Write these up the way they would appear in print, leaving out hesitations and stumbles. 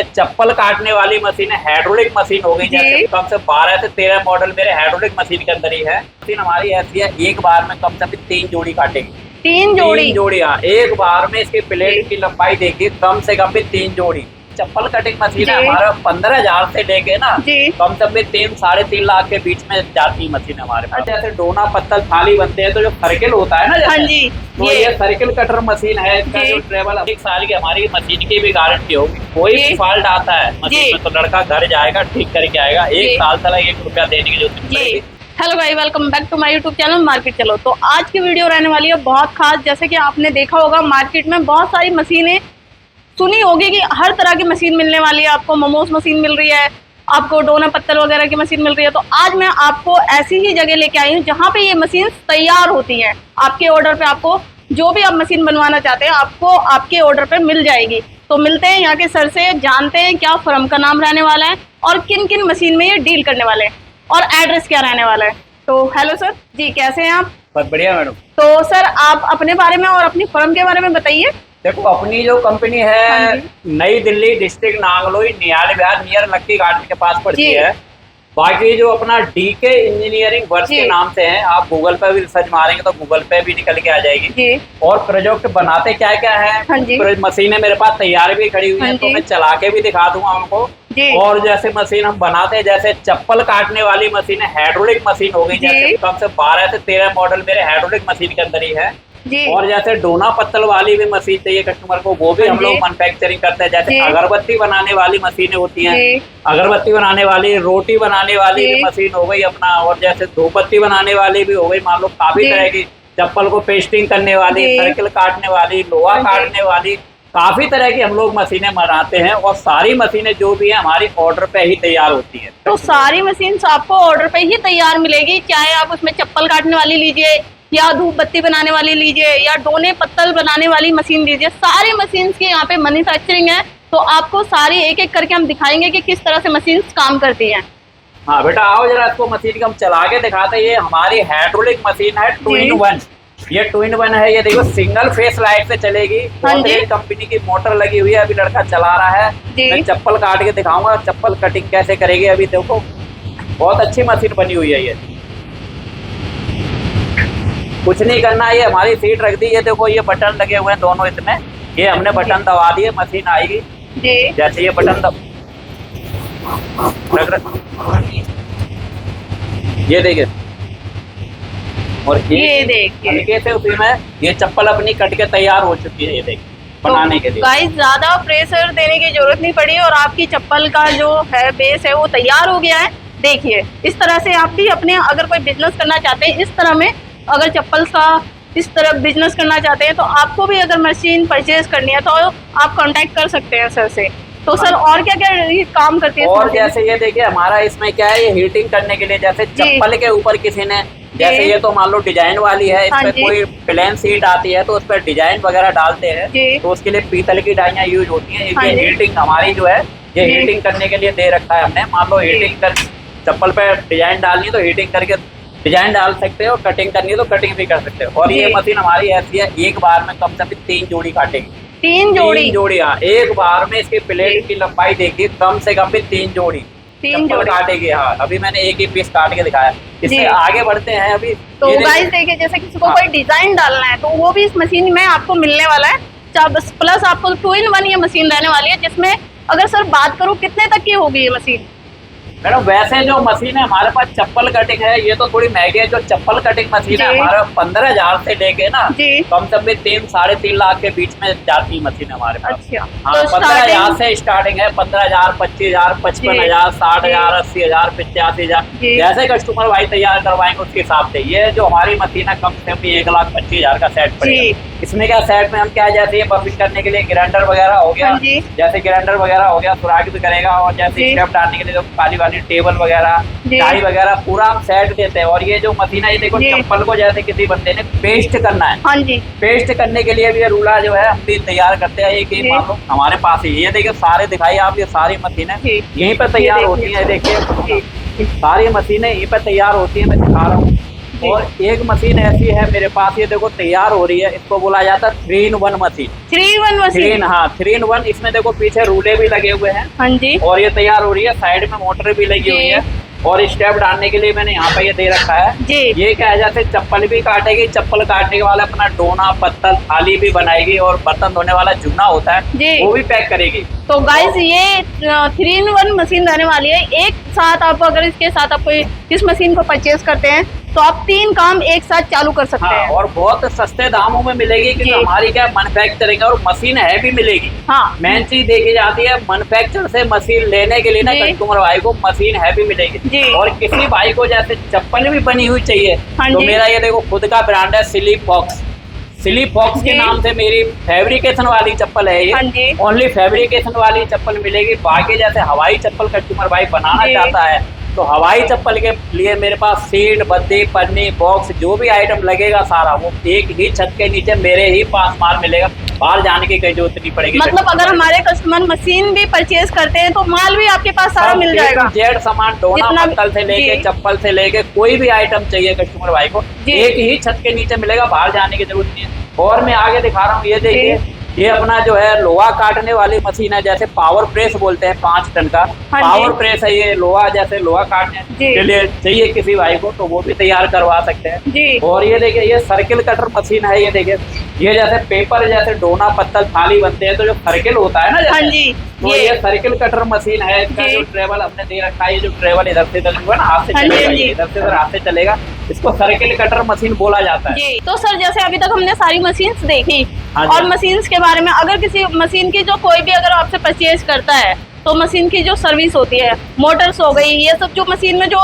चप्पल काटने वाली मशीन है, हाइड्रोलिक मशीन हो गई। जैसे कम से 12 से 13 मॉडल मेरे हाइड्रोलिक मशीन के अंदर ही है। मशीन हमारी ऐसी है, एक बार में कम से कम 3 जोड़ी काटेगी। 3 जोड़ी? 3 जोड़ी, हाँ। एक बार में इसकी प्लेट की लंबाई देखिए, कम से कम भी 3 जोड़ी। चप्पल कटिंग मशीन है हमारा 15,000 से लेके ना कम से कम 3-3.5 लाख के बीच में जाती मशीन है हमारे पास। जैसे डोना पत्तल थाली बनते हैं तो जो सर्किल होता है ना, जैसे तो ये सर्किल कटर मशीन है। इसका जो ट्रेवल 1 साल की हमारी मशीन की भी गारंटी होगी। कोई भी फॉल्ट आता है मशीन में तो लड़का घर जाएगा, ठीक करके आएगा। 1 साल तक 1 रुपया देने की जरूरत नहीं पड़ेगी। हेलो भाई, welcome back to my YouTube channel market चलो। तो आज की वीडियो रहने वाली है बहुत खास। जैसे कि आपने देखा होगा मार्केट में बहुत सारी मशीनें सुनी होगी कि हर तरह की मशीन मिलने वाली है। आपको मोमोस मशीन मिल रही है, आपको डोना पत्तल वगैरह की मशीन मिल रही है। तो आज मैं आपको ऐसी ही जगह लेके आई हूँ जहाँ पे ये मशीन तैयार होती हैं। आपके ऑर्डर पे आपको जो भी आप मशीन बनवाना चाहते हैं आपको आपके ऑर्डर पे मिल जाएगी। तो मिलते हैं यहाँ के सर से, जानते हैं क्या फर्म का नाम रहने वाला है और किन किन मशीन में ये डील करने वाले हैं और एड्रेस क्या रहने वाला है। तो हेलो सर जी, कैसे हैं आप? बहुत बढ़िया मैडम। तो सर आप अपने बारे में और अपनी फर्म के बारे में बताइए। देखो, अपनी जो कंपनी है नई दिल्ली डिस्ट्रिक्ट नांगलोई नियाली बिहार नियर लक्की गार्डन के पास पड़ती है। बाकी जो अपना डीके इंजीनियरिंग वर्क के नाम से है, आप गूगल पे भी सर्च मारेंगे तो गूगल पे भी निकल के आ जाएगी। और प्रोजेक्ट बनाते क्या क्या है, मशीनें मेरे पास तैयार भी खड़ी हुई है तो मैं चला के भी दिखा दूंगा उनको। और जैसे मशीन हम बनाते हैं, जैसे चप्पल काटने वाली मशीन है, हाइड्रोलिक मशीन हो गई। जैसे कम से 12 से 13 मॉडल मेरे हाइड्रोलिक मशीन के अंदर ही है। और जैसे डोना पत्तल वाली भी मशीन चाहिए कस्टमर को, वो भी हम लोग मैन्युफैक्चरिंग करते हैं। जैसे अगरबत्ती बनाने वाली मशीनें होती हैं, अगरबत्ती बनाने वाली, रोटी बनाने वाली भी मशीन हो गई अपना। और जैसे धूपबत्ती बनाने वाली भी हो गई। मान लो काफी तरह की, चप्पल को पेस्टिंग करने वाली, सर्किल काटने वाली, लोहा काटने वाली, काफी तरह की हम लोग मशीनें बनाते हैं। और सारी मशीनें जो भी है हमारी ऑर्डर पे ही तैयार होती है। तो सारी मशीन आपको ऑर्डर पे ही तैयार मिलेगी, चाहे आप उसमें चप्पल काटने वाली लीजिए या धूप बत्ती बनाने वाली लीजिए या डोने पत्तल बनाने वाली मशीन लीजिए। सारी मशीन की यहाँ पे मैन्युफैक्चरिंग है। तो आपको सारी एक एक करके हम दिखाएंगे कि किस तरह से मशीन काम करती हैं। हाँ बेटा, आओ जरा इसको मशीन को हम चला के दिखाते हैं। ये हमारी हाइड्रोलिक मशीन है 2 in 1। ये 2 in 1 है। ये देखो सिंगल फेस लाइट से चलेगी। कंपनी की मोटर लगी हुई है। अभी लड़का चला रहा है, मैं चप्पल काट के दिखाऊंगा चप्पल कटिंग कैसे करेगी। अभी देखो बहुत अच्छी मशीन बनी हुई है। ये कुछ नहीं करना, ये हमारी सीट रख दी है। देखो ये बटन लगे हुए हैं दोनों इसमें, ये हमने बटन दबा दिए, मशीन आएगी। जैसे ये बटन ये देखिए, और ये देखिए हल्के से उसी में ये चप्पल अपनी कट के तैयार हो चुकी है। ये देखिए बनाने के लिए गाइस ज्यादा प्रेशर देने की जरूरत नहीं पड़ी और आपकी चप्पल का जो है बेस है वो तैयार हो गया है। देखिए इस तरह से आप भी अपने अगर कोई बिजनेस करना चाहते हैं, इस तरह में अगर चप्पल का इस तरह बिजनेस करना चाहते हैं तो आपको भी अगर मशीन परचेज करनी है तो आप कांटेक्ट कर सकते हैं सर से। तो सर और क्या क्या काम करती है? और जैसे ये देखिए हमारा इसमें क्या है, ये हीटिंग करने के लिए, जैसे चप्पल के ऊपर किसी ने, जैसे ये तो मान लो डिजाइन वाली है, इसमें कोई प्लेन सीट आती है तो उस पर डिजाइन वगैरह डालते हैं तो उसके लिए पीतल की डाइयाँ यूज होती है। ये हीटिंग हमारी जो है ये हीटिंग करने के लिए दे रखा है हमने। मान लो हीटिंग कर चप्पल पे डिजाइन डालनी है तो हीटिंग करके डिजाइन डाल सकते हो, कटिंग करनी है तो कटिंग भी कर सकते हो। और ये मशीन हमारी ऐसी है, एक बार में कम से कम 3 जोड़ी काटेगी। 3 जोड़ी? हाँ। एक बार में इसकी प्लेट की लंबाई देखिए, कम से कम भी 3 जोड़ी काटेगी। हाँ, अभी मैंने एक ही पीस काट के दिखाया। इससे आगे बढ़ते हैं अभी। तो गाइस देखिए, जैसे किसी को कोई डिजाइन डालना है तो वो भी इस मशीन में आपको मिलने वाला है। प्लस आपको 2 in 1 ये मशीन रहने वाली है, जिसमें अगर सर बात करूँ कितने तक की होगी ये मशीन? मैडम वैसे जो मशीन है हमारे पास चप्पल कटिंग है, ये तो थोड़ी महंगी है। जो चप्पल कटिंग मशीन है हमारा 15,000 से लेके ना कम से कम 3-3.5 लाख के बीच में जाती है मशीन हमारे पास। अच्छा, हाँ, 15,000 से स्टार्टिंग है। 15,000, 25,000, 55,000, 60,000, 80,000, 85,000, जैसे कस्टमर भाई तैयार करवाएंगे उसके हिसाब से। ये जो हमारी मशीन है कम से कम 1,25,000 का सेट पड़ेगा। इसमें क्या सेट में हम क्या, जैसे ये बफिंग करने के लिए ग्राइंडर वगैरह हो गया, जैसे ग्राइंडर वगैरह हो गया सुराख भी करेगा। और जैसे स्टेप डालने के लिए जो काली वाली टेबल वगैरह, टाई वगैरह पूरा हम सेट देते हैं। और ये जो मशीन है, ये देखो चप्पल को जैसे किसी बंदे ने पेस्ट करना है, पेस्ट करने के लिए भी ये रूला जो है हम भी तैयार करते हैं। एक मान लो हमारे पास ही, ये देखिए सारे दिखाइए आप, ये सारी मशीनें यहीं पर तैयार होती है। देखिए सारी मशीनें यहीं पर तैयार होती है, मैं दिखा रहा हूँ। और एक मशीन ऐसी है मेरे पास, ये देखो तैयार हो रही है, इसको बोला जाता है 3-in-1 मशीन। 3-in-1 machine. हाँ 3-in-1। इसमें देखो पीछे रूले भी लगे हुए हैं। हाँ जी। और ये तैयार हो रही है, साइड में मोटर भी लगी हुई है। और स्टेप डालने के लिए मैंने यहाँ पे ये दे रखा है जी। ये क्या है, जैसे चप्पल भी काटेगी, चप्पल काटने के वाला अपना डोना पत्तल थाली भी बनाएगी, और बर्तन धोने वाला जूना होता है वो भी पैक करेगी। तो गाइस ये 3-in-1 मशीन रहने वाली है। एक साथ आप अगर इसके साथ आप कोई इस मशीन को परचेज करते हैं तो आप 3 काम एक साथ चालू कर सकते हैं। और बहुत सस्ते दामों में मिलेगी, क्योंकि हमारी क्या मैन्युफैक्चरिंग और मशीन है भी मिलेगी। हाँ। मेन चीज देखी जाती है मैन्युफैक्चर से मशीन लेने के लिए ना, कस्टमर भाई को मशीन है भी मिलेगी। और किसी भाई को जैसे चप्पल भी बनी हुई चाहिए तो मेरा ये देखो खुद का ब्रांड है स्लीप फॉक्स। स्लीप फॉक्स के नाम से मेरी फैब्रिकेशन वाली चप्पल है ये। ओनली फैब्रिकेशन वाली चप्पल मिलेगी। बाकी जैसे हवाई चप्पल कस्टमर भाई बनाना चाहता है तो हवाई चप्पल के लिए मेरे पास सीट बद्दी पन्नी बॉक्स जो भी आइटम लगेगा सारा वो एक ही छत के नीचे मेरे ही पास माल मिलेगा, बाहर जाने की कहीं जरूरत नहीं पड़ेगी। मतलब अगर हमारे कस्टमर मशीन भी परचेज करते हैं तो माल भी आपके पास सारा मिल जाएगा। जेड सामान डोना पत्तल से लेके चप्पल से लेके कोई भी आइटम चाहिए कस्टमर भाई को एक ही छत के नीचे मिलेगा, बाहर जाने की जरूरत नहीं है। और मैं आगे दिखा रहा हूँ, ये देखिए ये अपना जो है लोहा काटने वाली मशीन है, जैसे पावर प्रेस बोलते हैं 5 टन का पावर प्रेस है ये। लोहा जैसे लोहा काटने के लिए चाहिए किसी भाई को तो वो भी तैयार करवा सकते हैं। और ये देखिए ये सर्किल कटर मशीन है। ये देखिए ये जैसे पेपर जैसे डोना पत्तल थाली बनते हैं तो जो सर्किल होता है ना जैसे, तो ये सर्किल कटर मशीन है। इसका जो ट्रेवल हमने दे रखा है, ये जो ट्रेवल इधर से इधर ना हाथ से चलेगा, इधर से इधर हाथ से चलेगा, इसको सर्किल कटर मशीन बोला जाता है। तो सर जैसे अभी तक हमने सारी मशीन्स देखी और मशीन्स के बारे में, अगर किसी मशीन की जो कोई भी अगर आपसे परचेज करता है तो मशीन की जो सर्विस होती है, मोटर्स हो गई, ये सब जो मशीन में जो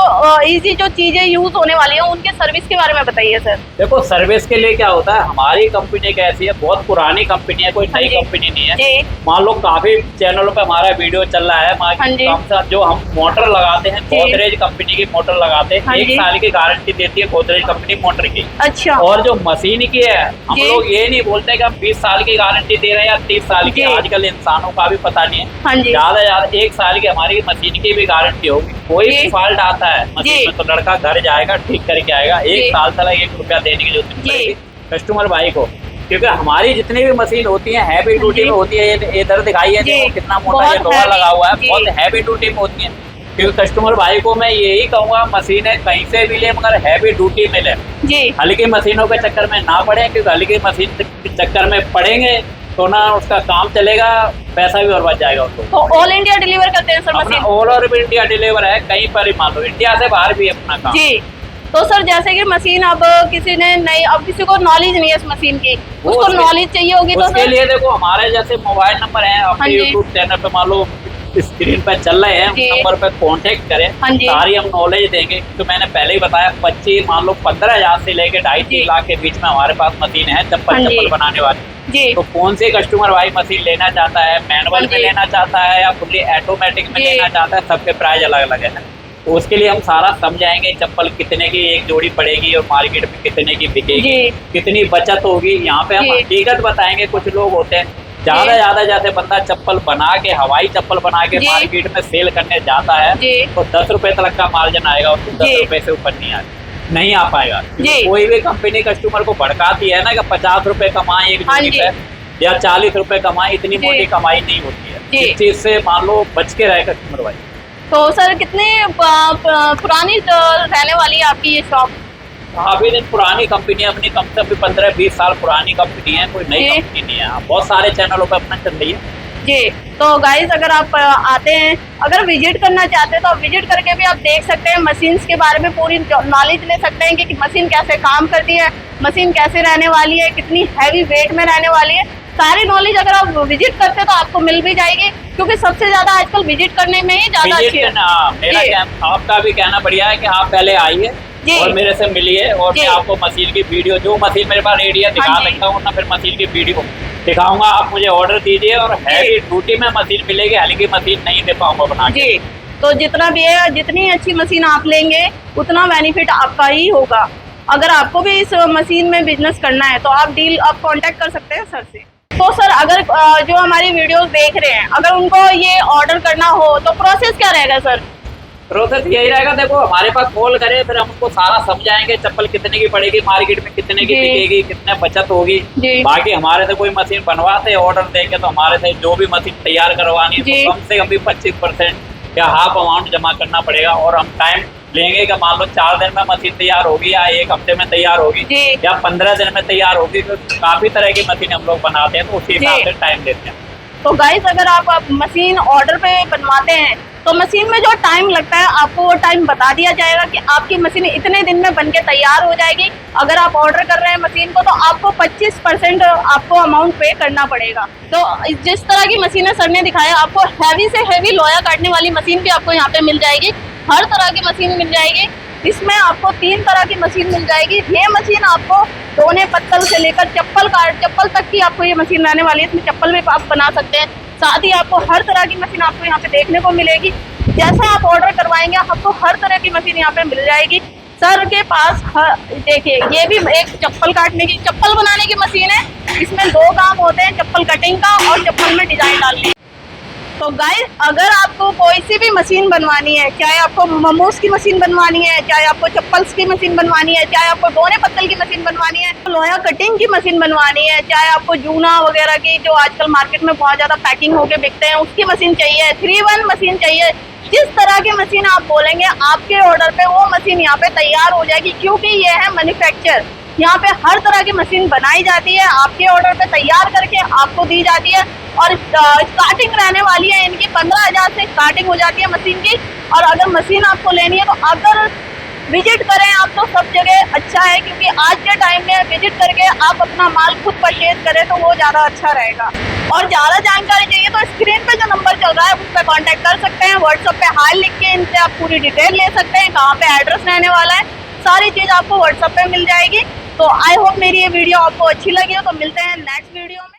इजी जो चीजें यूज होने वाली हैं उनके सर्विस के बारे में बताइए सर। देखो सर्विस के लिए क्या होता है, हमारी कंपनी एक ऐसी है, बहुत पुरानी कंपनी है, कोई नई कंपनी नहीं है। मान लो काफी चैनलों पे हमारा वीडियो चल रहा है, जो हम मोटर लगाते हैं गोदरेज कंपनी की मोटर लगाते हैं, 1 साल की गारंटी देती है गोदरेज कंपनी मोटर की। अच्छा। और जो मशीन की है हम लोग ये नहीं बोलते कि हम 20 साल की गारंटी दे रहे हैं या 30 साल की, आजकल इंसानों का भी पता नहीं है, ज्यादा 1 साल की हमारी मशीन की भी गारंटी होगी। कोई भी फॉल्ट आता है मशीन में तो लड़का घर जाएगा ठीक करके आएगा। 1 साल तक 1 रुपया देने की जरूरत नहीं पड़ेगी कस्टमर भाई को, क्योंकि हमारी जितनी भी मशीन होती है हैवी ड्यूटी में होती है। ये इधर दिखाइए कितना मोटा ये लोहा लगा हुआ है, बहुत हैवी ड्यूटी में होती है। क्योंकि कस्टमर भाई को मैं यही कहूँगा मशीनें कहीं से भी ले मगर हैवी ड्यूटी में ले, हल्की मशीनों के चक्कर में ना पड़े, क्योंकि हल्की मशीन के चक्कर में पड़ेंगे तो ना उसका काम चलेगा, पैसा भी बर्बाद जाएगा उसको। तो ऑल इंडिया डिलीवर करते हैं sir machine? All over India deliver है, कहीं पर ही मान लो इंडिया से बाहर भी अपना काम। जी। तो सर जैसे कि मशीन अब किसी ने नहीं, अब किसी को नॉलेज नहीं है इस मशीन की, उसको नॉलेज चाहिए होगी तो उसके लिए देखो हमारे जैसे मोबाइल नंबर है अपने यूट्यूब चैनल पे मान लो स्क्रीन पर चल रहे हैं, उस नंबर पे कांटेक्ट करें, सारी हम नॉलेज देंगे। तो मैंने पहले ही बताया 25 मान लो 15,000 से लेके 2.5-3 लाख के बीच में हमारे पास मशीन है चप्पल बनाने वाली। तो कौन से कस्टमर भाई मशीन लेना चाहता है, मैनुअल में लेना चाहता है या फुल्ली ऑटोमेटिक में लेना चाहता है, सबके प्राइस अलग अलग है। तो उसके लिए हम सारा समझाएंगे चप्पल कितने की एक जोड़ी पड़ेगी और मार्केट में कितने की बिकेगी, कितनी बचत होगी। यहाँ पे हम हकीकत बताएंगे। कुछ लोग होते हैं ज्यादा जैसे बंदा चप्पल बना के हवाई चप्पल बना के मार्केट में सेल करने जाता है तो 10 रुपए तक का मार्जिन आएगा, उसको 10 रुपए से ऊपर नहीं आ पाएगा। कोई भी कंपनी कस्टमर को भड़काती है ना कि 50 रुपए कमाए एक जोड़ी पे या 40 रुपए कमाए, इतनी मोटी कमाई नहीं होती है। इस चीज से मान लो बच के रहे कस्टमर भाई। तो सर कितने पुरानी रहने वाली है आपकी ये शॉप? अभी दिन पुरानी कंपनी है अपनी, कम से कम 15-20 साल पुरानी कंपनी है, कोई नई कंपनी नहीं है। बहुत सारे चैनलों पे अपना चल रही है जी। तो गाइस अगर आप आते हैं, अगर विजिट करना चाहते हैं तो आप विजिट करके भी आप देख सकते हैं, मशीन्स के बारे में पूरी नॉलेज ले सकते हैं कि मशीन कैसे काम करती है, मशीन कैसे रहने वाली है, कितनी हैवी वेट में रहने वाली है। सारी नॉलेज अगर आप विजिट करते हैं तो आपको मिल भी जाएगी, क्योंकि सबसे ज्यादा आजकल विजिट करने में ही ज्यादा अच्छी है। मेरा आपका भी कहना बढ़िया है कि आप पहले आइए और मेरे से मिलिए और मैं आपको मशीन की वीडियो, जो मशीन मेरे पास रेडी है दिखा सकता हूँ ना, फिर मशीन की वीडियो दिखाऊंगा। आप मुझे ऑर्डर दीजिए और हैवी ड्यूटी में मशीन मिलेगी, हल्की मशीन नहीं दे पाऊंगा बना के। तो जितना भी है, जितनी अच्छी मशीन आप लेंगे उतना बेनिफिट आपका ही होगा। अगर आपको भी इस मशीन में बिजनेस करना है तो आप कांटेक्ट कर सकते हैं सर से। तो सर अगर जो हमारी वीडियोस देख रहे हैं, अगर उनको ये ऑर्डर करना हो तो प्रोसेस क्या रहेगा सर? प्रोसेस यही रहेगा, देखो हमारे पास कॉल करे, फिर हम उनको सारा समझाएंगे चप्पल कितने की पड़ेगी, मार्केट में कितने की जी। बिकेगी, कितने बचत होगी। जी। बाकी हमारे से कोई मशीन बनवाते ऑर्डर देके, तो हमारे से जो भी मशीन तैयार करवानी है जी। तो कम से कम भी 25% या हाफ अमाउंट जमा करना पड़ेगा। और हम टाइम लेंगे कि मान लो 4 दिन में मशीन तैयार होगी या 1 हफ्ते में तैयार होगी जी। या 15 दिन में तैयार होगी, तो काफी तरह की मशीन हम लोग बनाते हैं, तो उसी हिसाब जी। से टाइम लेते हैं। तो गाइस अगर आप मशीन ऑर्डर पे बनवाते हैं तो मशीन में जो टाइम लगता है आपको वो टाइम बता दिया जाएगा कि आपकी मशीन इतने दिन में बनके तैयार हो जाएगी। अगर आप ऑर्डर कर रहे हैं मशीन को तो आपको 25% आपको अमाउंट पे करना पड़ेगा। तो जिस तरह की मशीनें सर ने दिखाया, आपको हैवी से हैवी लोया काटने वाली मशीन भी आपको यहाँ पे मिल जाएगी, हर तरह की मशीन मिल जाएगी। इसमें आपको 3 तरह की मशीन मिल जाएगी। ये मशीन आपको दोने पत्तल से लेकर चप्पल तक की आपको ये मशीन रहने वाली है। इसमें चप्पल भी आप बना सकते हैं, साथ ही आपको हर तरह की मशीन आपको यहाँ पे देखने को मिलेगी। जैसा आप ऑर्डर करवाएंगे आपको हर तरह की मशीन यहाँ पे मिल जाएगी। सर के पास देखिए ये भी एक चप्पल बनाने की मशीन है। इसमें 2 काम होते हैं, चप्पल कटिंग का और चप्पल में डिजाइन डालने। तो गाइस अगर आपको कोई सी भी मशीन बनवानी है, चाहे आपको मोमोज की मशीन बनवानी है, चाहे आपको चप्पल्स की मशीन बनवानी है, चाहे आपको दोने पत्तल की मशीन बनवानी है, लोया कटिंग की मशीन बनवानी है, चाहे आपको जूना वगैरह की जो आजकल मार्केट में बहुत ज्यादा पैकिंग होके बिकते हैं उसकी मशीन चाहिए, 3-in मशीन चाहिए, जिस तरह की मशीन आप बोलेंगे आपके ऑर्डर पे वो मशीन यहाँ पे तैयार हो जाएगी। क्योंकि ये है मैन्युफैक्चर, यहाँ पे हर तरह की मशीन बनाई जाती है, आपके ऑर्डर पे तैयार करके आपको दी जाती है। और स्टार्टिंग रहने वाली है इनकी 15,000 से स्टार्टिंग हो जाती है मशीन की। और अगर मशीन आपको लेनी है तो अगर विजिट करें आप तो सब जगह अच्छा है, क्योंकि आज के टाइम में विजिट करके आप अपना माल खुद परचेज करें तो वो ज़्यादा अच्छा रहेगा। और ज़्यादा जानकारी चाहिए तो स्क्रीन पे जो नंबर चल रहा है उस पर कॉन्टैक्ट कर सकते हैं। व्हाट्सएप पे हाय लिख के इनसे आप पूरी डिटेल ले सकते हैं, कहाँ पे एड्रेस रहने वाला है, सारी चीज़ आपको व्हाट्सएप पे मिल जाएगी। तो आई होप मेरी ये वीडियो आपको अच्छी लगी हो। तो मिलते हैं नेक्स्ट वीडियो में।